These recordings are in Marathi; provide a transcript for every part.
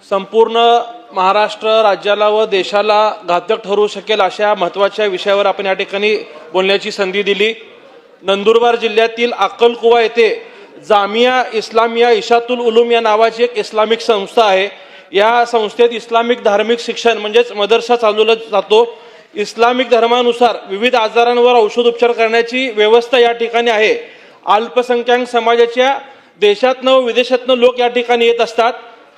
संपूर्ण महाराष्ट्र राज्याला व देशाला घातक ठरू शकेल अशा महत्त्वाच्या विषयावर आपण या ठिकाणी बोलण्याची संधी दिली। नंदुरबार जिल्ह्यातील अक्कलकुवा येथे जामिया इस्लामिया इशातुल उलूम या नावाची एक इस्लामिक संस्था आहे। या संस्थेत इस्लामिक धार्मिक शिक्षण म्हणजेच मदरसा चालवला जातो। इस्लामिक धर्मानुसार विविध आजारांवर औषध उपचार करण्याची व्यवस्था या ठिकाणी आहे। अल्पसंख्याक समाजाच्या देशातनं व विदेशातनं लोक या ठिकाणी येत असतात।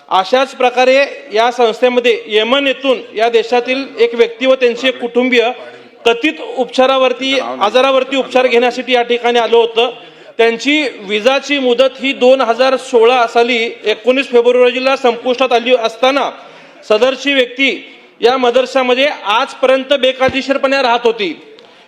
अशाच प्रकारे या संस्थेमध्ये येमन येथून या देशातील एक व्यक्ती व त्यांचे कुटुंबीय कथित आजारावरती उपचार घेण्यासाठी या ठिकाणी आलं होतं। त्यांची विजाची मुदत ही 2016 साली 19 फेब्रुवारीला संपुष्टात आली असताना सदरची व्यक्ती या मदरसामध्ये आजपर्यंत बेकायदेशीरपणे राहत होती।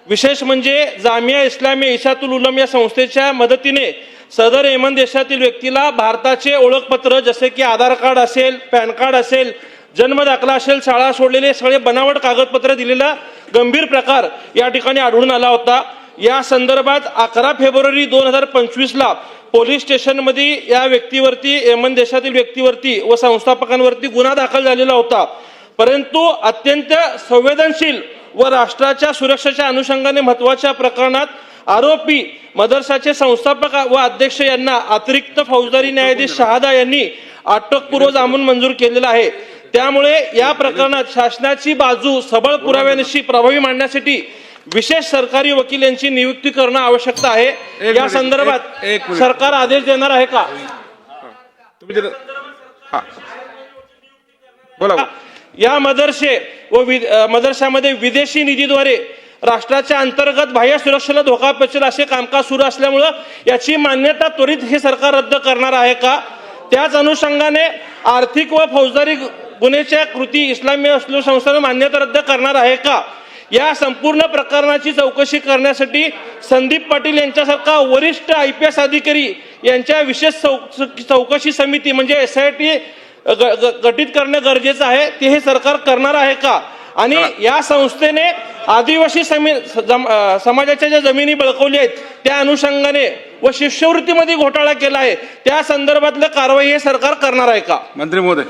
विशेष म्हणजे जामिया इस्लामिया इशातुल उलूम या संस्थेच्या मदतीने सदर येमन देशातील व्यक्तीला भारताचे ओळखपत्र जसे की आधार कार्ड असेल, पॅन कार्ड असेल, जन्म दाखला असेल, शाळा सोडलेले सगळे बनावट कागदपत्र दिलेला गंभीर प्रकार या ठिकाणी आढळून आला होता। या संदर्भात 11 फेब्रुवारी 2025 ला पोलीस स्टेशनमध्ये या व्यक्तीवरती येमन देशातील व्यक्तीवरती व संस्थापकांवरती गुन्हा दाखल झालेला होता। परंतु अत्यंत संवेदनशील व राष्ट्राच्या सुरक्षेच्या अनुषंगाने महत्त्वाच्या प्रकरणात आरोपी मदरसाचे संस्थापक व अध्यक्ष यांना अतिरिक्त फौजदारी न्यायाधीश शहादा यांनी अटकपूर्व जामीन मंजूर केलेला आहे। त्यामुळे या प्रकरणात शासनाची बाजू सबळ पुराव्यानिशी प्रभावी मांडण्यासाठी विशेष सरकारी वकील यांची नियुक्ती करणं आवश्यक आहे। या संदर्भात सरकार आदेश देणार आहे का? बोला। या मदरशामध्ये विदेशी निधीद्वारे राष्ट्राच्या अंतर्गत बाह्य सुरक्षेला धोका पोहोचेल असे कामकाज सुरू असल्यामुळे याची मान्यता त्वरित हे सरकार रद्द करणार आहे का? त्याच अनुषंगाने आर्थिक व फौजदारी गुन्ह्याच्या कृती इस्लामी संस्थेने मान्यता रद्द करणार आहे का? या संपूर्ण प्रकरणाची चौकशी करण्यासाठी संदीप पाटील यांच्यासारखा वरिष्ठ IPS अधिकारी यांच्या विशेष चौकशी समिती म्हणजे SIT गठीत करणे गरजेचं आहे। ते हे सरकार करणार आहे का? आणि या संस्थेने आदिवासी समाजाच्या ज्या जमिनी बळकावल्या आहेत त्या अनुषंगाने व शिष्यवृत्तीमध्ये घोटाळा केला आहे त्या संदर्भातलं कारवाई हे सरकार करणार आहे का? मंत्री महोदय।